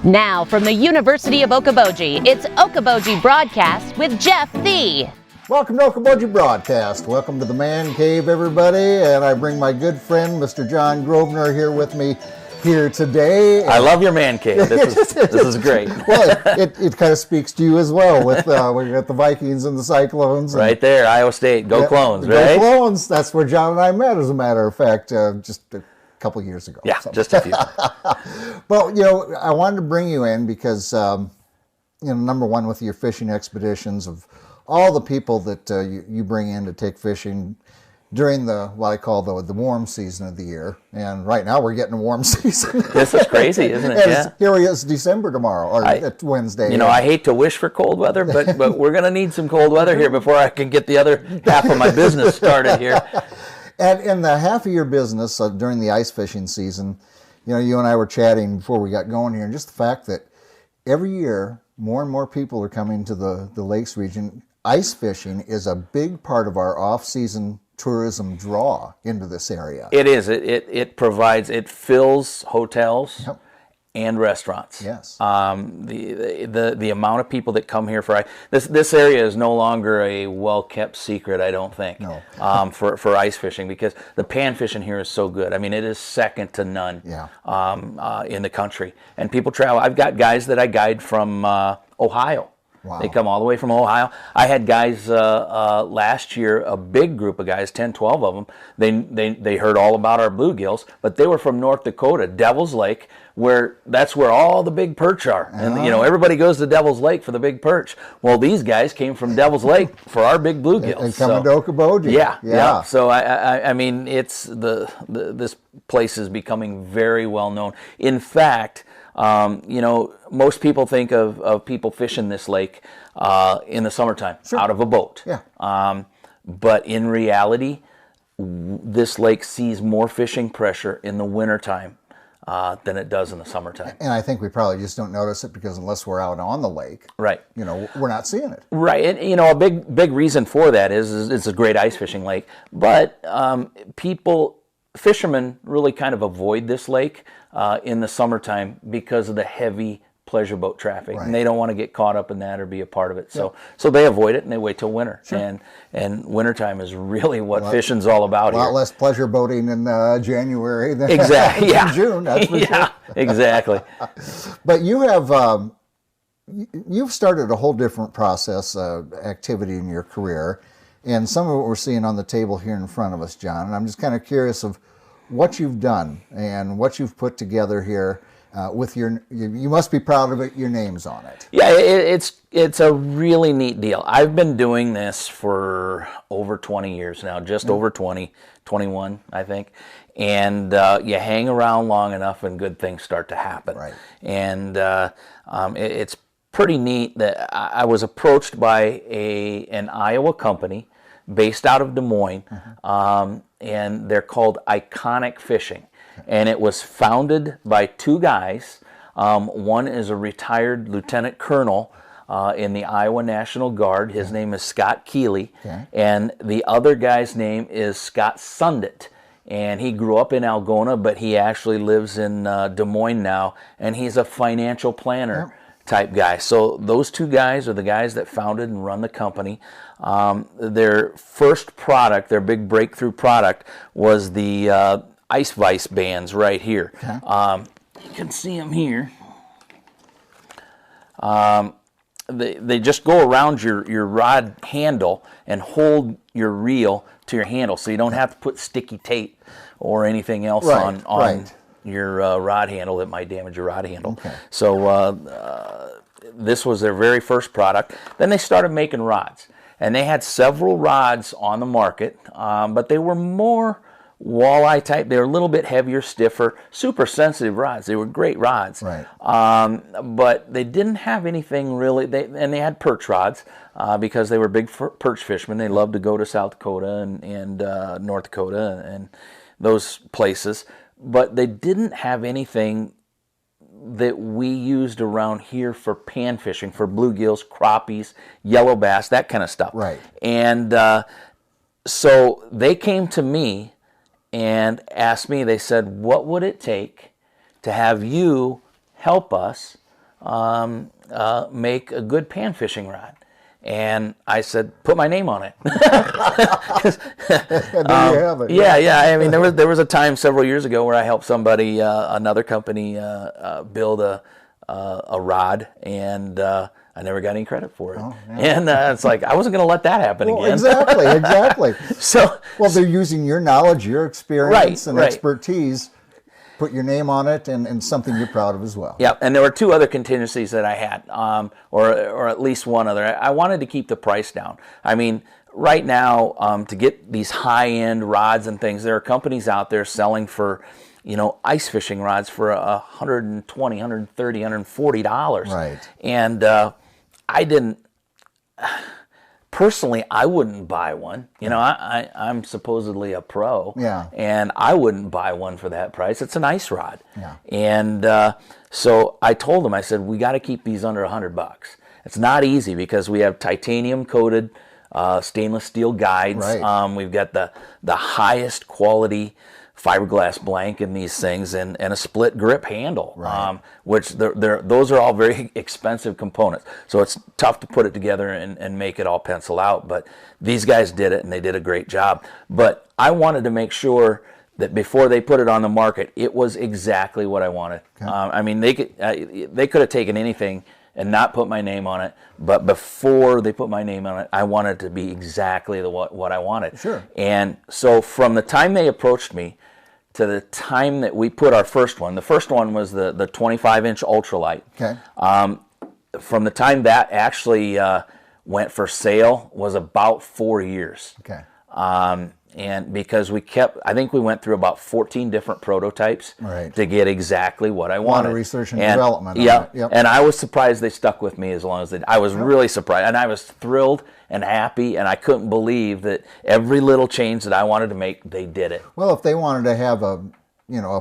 Now from the University of Okoboji, it's Okoboji Broadcast with Jeff Thee. Welcome to Okoboji Broadcast. Welcome to the Man Cave, everybody. And I bring my good friend, Mr. John Grosvenor, here with me here today. I love your Man Cave. This is great. Well, it kind of speaks to you as well with we got the Vikings and the Cyclones. Right there, Iowa State. Go Clones, right? Go Clones. That's where John and I met, as a matter of fact, just a couple of years ago. Yeah, just a few. Well, I wanted to bring you in because, number one, with your fishing expeditions, of all the people that you bring in to take fishing during what I call the warm season of the year. And right now we're getting a warm season. This is crazy, isn't it? Yeah. Here it is, December tomorrow, or Wednesday. I hate to wish for cold weather, but we're going to need some cold weather here before I can get the other half of my business started here. And in the half of your business during the ice fishing season, you and I were chatting before we got going here, and just the fact that every year more and more people are coming to the lakes region. Ice fishing is a big part of our off-season tourism draw into this area. It is. It fills hotels. Yep. And restaurants. Yes. The amount of people that come here for this area is no longer a well-kept secret, I don't think. No. For ice fishing, because the pan fishing here is so good. I mean, it is second to none. Yeah. In the country, and people travel. I've got guys that I guide from Ohio. Wow. They come all the way from Ohio. I had guys last year, a big group of guys, 10, 12 of them. They heard all about our bluegills, but they were from North Dakota, Devil's Lake, that's where all the big perch are. And everybody goes to Devil's Lake for the big perch. Well, these guys came from Devil's Lake for our big bluegills. And coming to Okoboji. Yeah. So I mean, it's this place is becoming very well known. In fact, most people think of people fishing this lake in the summertime, sure, out of a boat. Yeah. But in reality, this lake sees more fishing pressure in the wintertime than it does in the summertime. And I think we probably just don't notice it because unless we're out on the lake, right, we're not seeing it. Right, and a big reason for that is it's a great ice fishing lake, but fishermen really kind of avoid this lake in the summertime because of the heavy pleasure boat traffic, right, and they don't want to get caught up in that or be a part of it. So they avoid it and they wait till winter. Sure. And wintertime is really what fishing's all about here. A lot less pleasure boating in January than exactly. in June. That's for sure. Exactly. But you have you've started a whole different process activity in your career, and some of what we're seeing on the table here in front of us, John. And I'm just kind of curious of what you've done and what you've put together here. With you must be proud of it. Your name's on it. Yeah, it's a really neat deal. I've been doing this for over 20 years now, just over 21, I think. And you hang around long enough, and good things start to happen. Right. And it's pretty neat that I was approached by an Iowa company based out of Des Moines, and they're called Eyeconic Fishing. And it was founded by two guys. One is a retired lieutenant colonel in the Iowa National Guard. His name is Scott Keeley. Okay. And the other guy's name is Scott Sundit. And he grew up in Algona, but he actually lives in Des Moines now. And he's a financial planner type guy. So those two guys are the guys that founded and run the company. Their first product, their big breakthrough product, was the Vise Bands right here. Okay. You can see them here. They just go around your rod handle and hold your reel to your handle, so you don't have to put sticky tape or anything else on your rod handle that might damage your rod handle. Okay. So this was their very first product. Then they started making rods, and they had several rods on the market, but they were more walleye type. They were a little bit heavier, stiffer, super sensitive rods. They were great rods. Right. But they didn't have anything really. They had perch rods because they were big perch fishermen. They loved to go to South Dakota and North Dakota and those places. But they didn't have anything that we used around here for pan fishing, for bluegills, crappies, yellow bass, that kind of stuff. Right. And so they came to me and asked me, they said, what would it take to have you help us make a good pan fishing rod. And I said, put my name on it. There you have it. Yeah. I mean, there was a time several years ago where I helped somebody, another company, build a rod, and I never got any credit for it. Oh, yeah. And it's like I wasn't going to let that happen again. Exactly. So, well, they're using your knowledge, your experience, and right. expertise. Put your name on it, and something you're proud of as well. Yeah, and there were two other contingencies that I had, or at least one other. I wanted to keep the price down. I mean, right now, to get these high-end rods and things, there are companies out there selling for, ice fishing rods for $120, $130, $140. Right. And I didn't. Personally, I wouldn't buy one. I'm supposedly a pro, Yeah. and I wouldn't buy one for that price. It's an ice rod, Yeah. And so I told them, I said, we got to keep these under $100. It's not easy because we have titanium coated stainless steel guides. Right. We've got the highest quality fiberglass blank in these things, and a split grip handle, Right. which those are all very expensive components. So it's tough to put it together and make it all pencil out. But these guys did it, and they did a great job. But I wanted to make sure that before they put it on the market, it was exactly what I wanted. Okay. I mean, they could have taken anything and not put my name on it, but before they put my name on it, I wanted it to be exactly what I wanted. Sure. And so from the time they approached me to the time that we put our first one, the first one was the 25-inch ultralight. Okay. From the time that actually went for sale was about 4 years. Okay. And because I think we went through about 14 different prototypes Right. to get exactly what I A lot wanted. of research and development on Yeah, it. Yep. and I was surprised they stuck with me as long as they did. I was really surprised, and I was thrilled and happy, and I couldn't believe that every little change that I wanted to make, they did it. Well, if they wanted to have a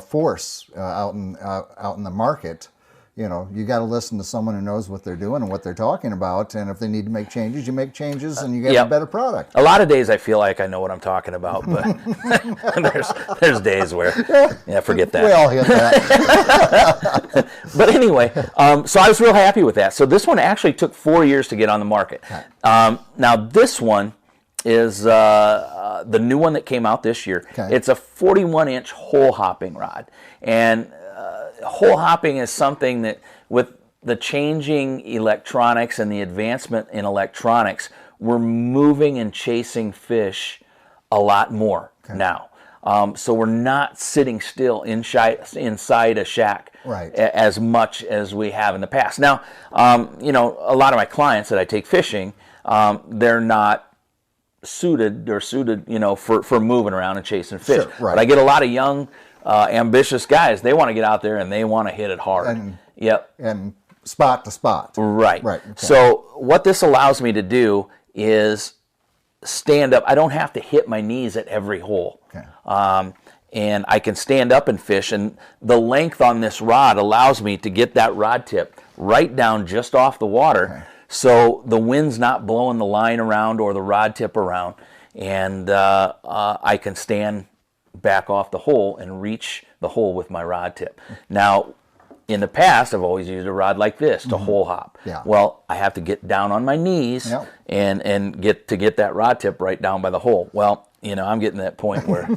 force out in the market, you got to listen to someone who knows what they're doing and what they're talking about. And if they need to make changes, you make changes, and you get Yep. a better product. A lot of days I feel like I know what I'm talking about, but there's days where, forget that. We all hit that. But anyway, so I was real happy with that. So this one actually took 4 years to get on the market. Now this one is the new one that came out this year. Okay. It's a 41-inch hole hopping rod. And hole hopping is something that, with the changing electronics and the advancement in electronics, we're moving and chasing fish a lot more now. So we're not sitting still inside a shack Right. as much as we have in the past. Now, a lot of my clients that I take fishing, they're not suited for moving around and chasing fish. Sure, right. But I get a lot of young, ambitious guys. They want to get out there and they want to hit it hard. And spot to spot. Right. Right. Okay. So what this allows me to do is stand up. I don't have to hit my knees at every hole. Okay. And I can stand up and fish. And the length on this rod allows me to get that rod tip right down just off the water. Okay. So the wind's not blowing the line around or the rod tip around. And I can stand back off the hole and reach the hole with my rod tip. Now, in the past, I've always used a rod like this to hole hop. Yeah. Well, I have to get down on my knees Yep. and get that rod tip right down by the hole. Well, I'm getting to that point where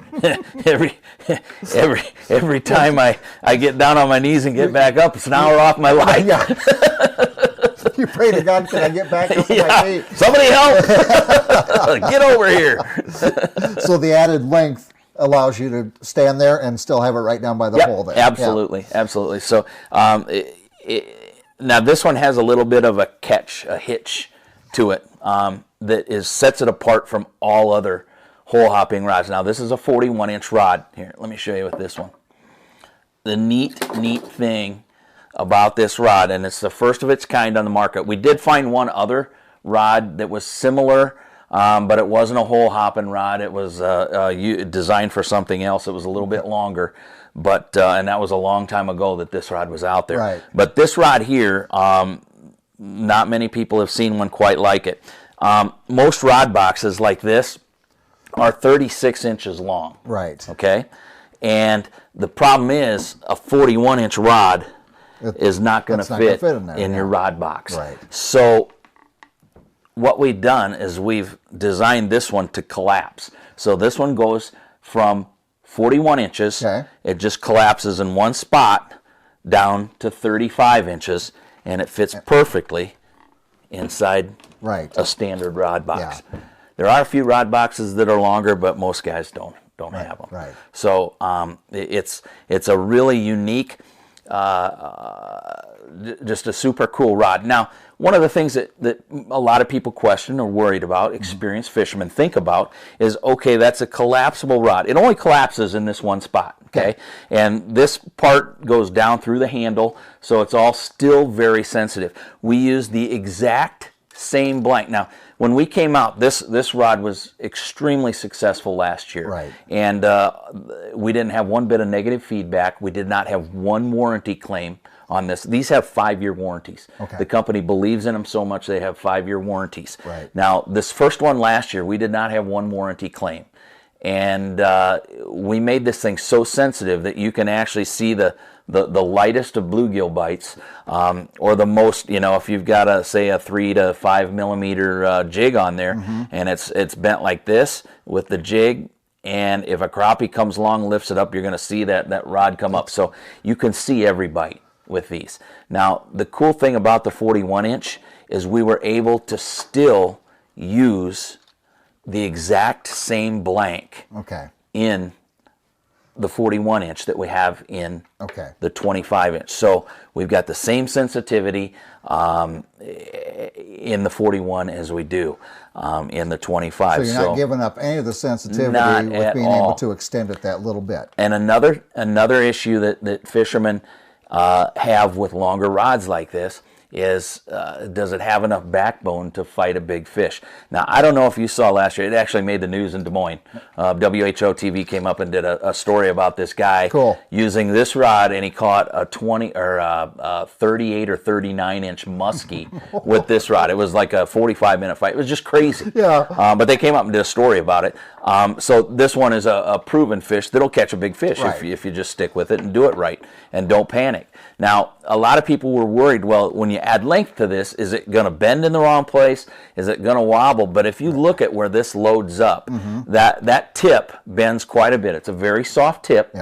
every time I get down on my knees and get back up, it's an hour off my life. Yeah. You pray to God, can I get back up to my feet? Somebody help! Get over here. So the added length allows you to stand there and still have it right down by the hole there. Absolutely, absolutely. So now this one has a little bit of a hitch to it that sets it apart from all other hole hopping rods. Now this is a 41-inch rod. Here, let me show you with this one. The neat thing about this rod, and it's the first of its kind on the market. We did find one other rod that was similar, but it wasn't a hole hopping rod. It was designed for something else. It was a little bit longer, but and that was a long time ago that this rod was out there. Right. But this rod here, not many people have seen one quite like it. Most rod boxes like this are 36 inches long. Right. Okay? And the problem is a 41-inch rod is not going to fit in there, in your rod box. Right. So what we've done is we've designed this one to collapse. So this one goes from 41 inches. Okay. It just collapses in one spot down to 35 inches, and it fits perfectly inside a standard rod box. Yeah. There are a few rod boxes that are longer, but most guys don't have them. Right. So it's a really unique, just a super cool rod. Now, one of the things that a lot of people question or worried about, experienced fishermen think about, is, okay, that's a collapsible rod. It only collapses in this one spot, okay? And this part goes down through the handle, so it's all still very sensitive. We use the exact same blank. Now, when we came out, this rod was extremely successful last year. Right. And we didn't have one bit of negative feedback. We did not have one warranty claim on this. These have 5-year warranties. Okay. The company believes in them so much they have 5-year warranties. Right. Now, this first one last year, we did not have one warranty claim. And we made this thing so sensitive that you can actually see the lightest of bluegill bites, or the most, if you've got a 3 to 5 millimeter jig on there, and it's bent like this with the jig, and if a crappie comes along, lifts it up, you're going to see that rod come up. So you can see every bite with these. Now, the cool thing about the 41 inch is we were able to still use the exact same blank in the 41 inch that we have in the 25 inch. So we've got the same sensitivity in the 41 as we do in the 25. So you're not giving up any of the sensitivity with being able to extend it that little bit. And another issue that fishermen have with longer rods like this is, does it have enough backbone to fight a big fish? Now, I don't know if you saw last year, it actually made the news in Des Moines. WHO TV came up and did a story about this guy using this rod, and he caught a 38 or 39 inch muskie with this rod. It was like a 45-minute fight. It was just crazy. Yeah. But they came up and did a story about it. So this one is a proven fish that'll catch a big fish if you just stick with it and do it right and don't panic. Now, a lot of people were worried, well, when you add length to this, is it going to bend in the wrong place? Is it going to wobble? But if you look at where this loads up, that tip bends quite a bit. It's a very soft tip,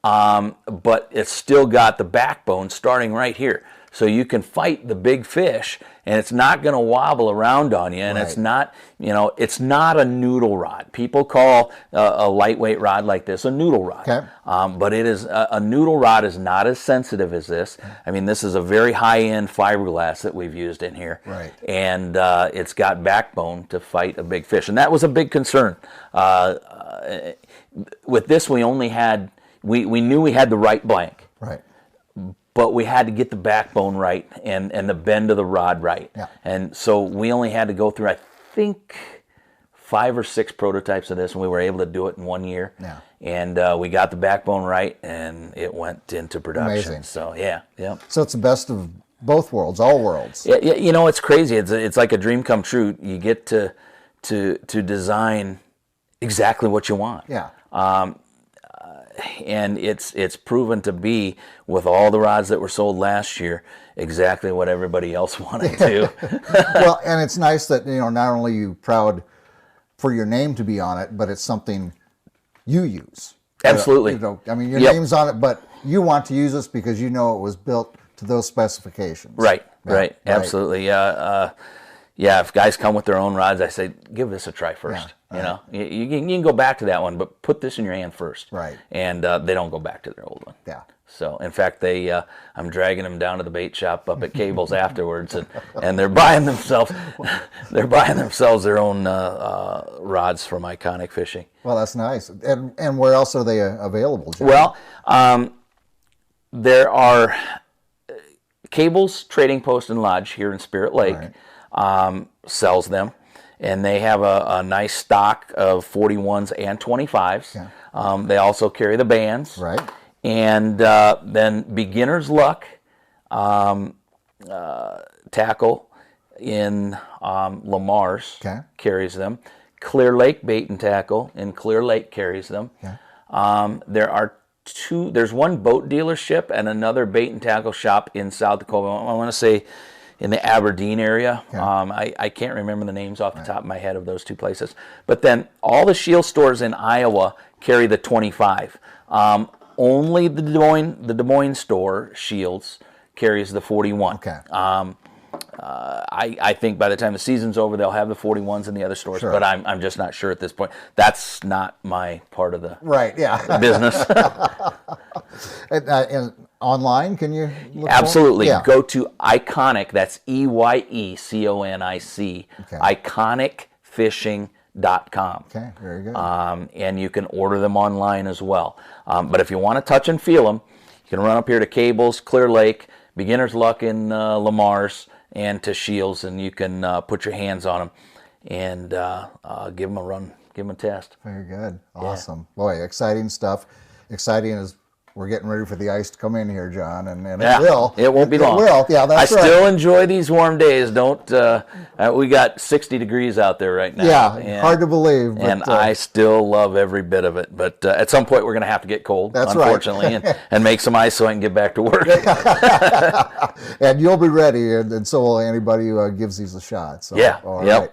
but it's still got the backbone starting right here. So you can fight the big fish, and it's not going to wobble around on you, and it's not, it's not a noodle rod. People call a lightweight rod like this a noodle rod. But it is a noodle rod is not as sensitive as this. I mean, this is a very high-end fiberglass that we've used in here. And it's got backbone to fight a big fish. And that was a big concern. With this, we only had, we knew we had the right blank. But we had to get the backbone right and the bend of the rod right. And so we only had to go through, I think, 5 or 6 prototypes of this, and we were able to do it in 1 year. And we got the backbone right, and it went into production. Amazing. So, So it's the best of both worlds, all worlds. It's crazy. It's like a dream come true. You get to design exactly what you want. And it's proven to be, with all the rods that were sold last year, exactly what everybody else wanted to. Well, and it's nice that, not only are you proud for your name to be on it, but it's something you use. Absolutely. I mean, your name's on it, but you want to use this because you know it was built to those specifications. Right. Absolutely. If guys come with their own rods, I say, give this a try first. You can go back to that one, but put this in your hand first. And they don't go back to their old one. So, in fact, I'm dragging them down to the bait shop up at Cable's afterwards, and they're buying themselves their own rods from Eyeconic Fishing. Well, that's nice. And where else are they available, John? Well, there are Cable's Trading Post and Lodge here in Spirit Lake sells them. And they have a nice stock of 41s and 25s. They also carry the bands. And then Beginner's Luck tackle in Lamar's carries them. Clear Lake Bait and Tackle in Clear Lake carries them. There are there's one boat dealership and another bait and tackle shop in South Dakota. I want to say in the Aberdeen area. Okay. I can't remember the names off the top of my head of those two places. But then all the Shield stores in Iowa carry the 25. Only the Des Moines store, Shields, carries the 41. Okay. I think by the time the season's over, they'll have the 41s in the other stores, sure. but I'm just not sure at this point. That's not my part of the business. And online, can you look Absolutely. Yeah. Go to Eyeconic, that's EYECONIC, EyeconicFishing.com. Okay, very good. And you can order them online as well. But if you want to touch and feel them, you can run up here to Cables, Clear Lake, Beginner's Luck in Lamar's, and to Shields, and you can put your hands on them and give them a run, give them a test. Very good. Awesome. Yeah. Boy, exciting stuff. Exciting as we're getting ready for the ice to come in here, John, and it will. It won't be long. It will. Yeah, that's right. I still enjoy these warm days. We got 60 degrees out there right now. Yeah, hard to believe. But, and I still love every bit of it. But at some point, we're going to have to get cold, that's unfortunately, right. and make some ice so I can get back to work. And you'll be ready, and so will anybody who gives these a shot. So, yeah. All right.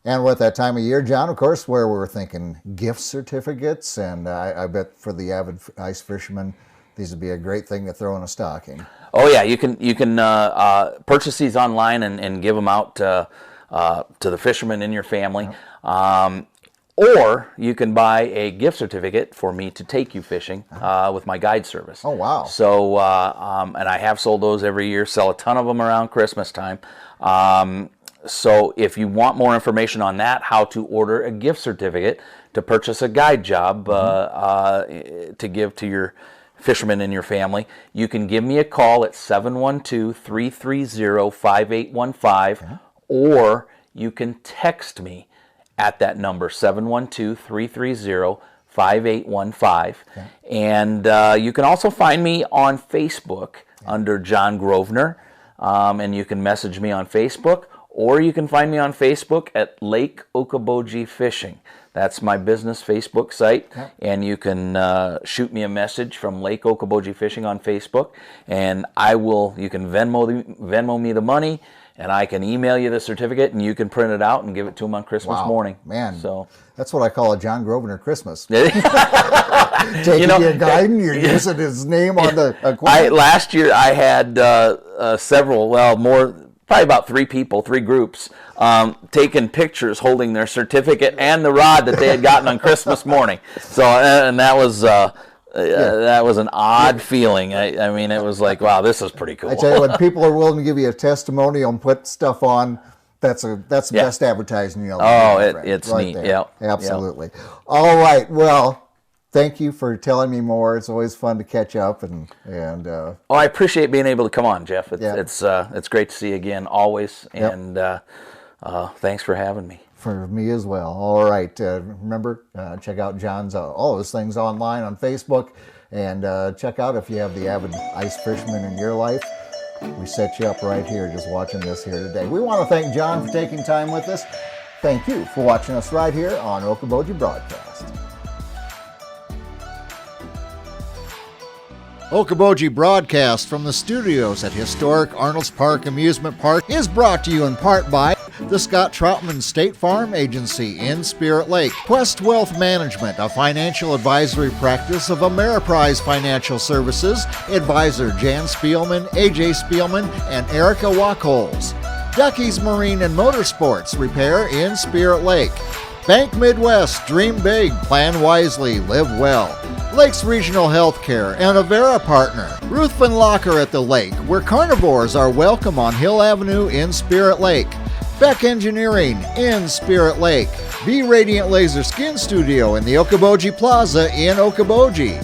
And with that time of year, John, of course, where we're thinking gift certificates, and I bet for the avid ice fishermen, these would be a great thing to throw in a stocking. Oh yeah, you can purchase these online and give them out to the fishermen in your family, or you can buy a gift certificate for me to take you fishing with my guide service. Oh wow! So and I have sold those every year. Sell a ton of them around Christmas time. So if you want more information on that, how to order a gift certificate to purchase a guide job to give to your fishermen in your family, you can give me a call at 712-330-5815, or you can text me at that number, 712-330-5815. And you can also find me on Facebook under John Grosvenor, and you can message me on Facebook, or you can find me on Facebook at Lake Okoboji Fishing. That's my business Facebook site, and you can shoot me a message from Lake Okoboji Fishing on Facebook, and you can Venmo me the money, and I can email you the certificate, and you can print it out and give it to them on Christmas morning. Man, so that's what I call a John Grosvenor Christmas. Taking your guide and you're using his name on the equipment. Last year I had probably about three groups, taking pictures holding their certificate and the rod that they had gotten on Christmas morning. So, and that was an odd feeling. I mean, it was like, wow, this is pretty cool. I tell you, when people are willing to give you a testimonial and put stuff on, that's the best advertising you'll do. It's right neat. Yeah, absolutely. Yep. All right. Well, thank you for telling me more. It's always fun to catch up and I appreciate being able to come on, Jeff. It's great to see you again, always. And thanks for having me. For me as well. All right. Remember, check out John's all those things online on Facebook, and check out if you have the avid ice fisherman in your life. We set you up right here just watching this here today. We want to thank John for taking time with us. Thank you for watching us right here on Okoboji Broadcast. Okoboji Broadcast from the studios at historic Arnold's Park Amusement Park is brought to you in part by the Scott Troutman State Farm Agency in Spirit Lake, Quest Wealth Management, a financial advisory practice of Ameriprise Financial Services, advisor Jan Spielman, AJ Spielman, and Erica Wachholz. Ducky's Marine and Motorsports Repair in Spirit Lake. Bank Midwest, dream big, plan wisely, live well. Lakes Regional Healthcare and Avera Partner. Ruthven Locker at the lake, where carnivores are welcome on Hill Avenue in Spirit Lake. Beck Engineering in Spirit Lake. Be Radiant Laser Skin Studio in the Okoboji Plaza in Okoboji.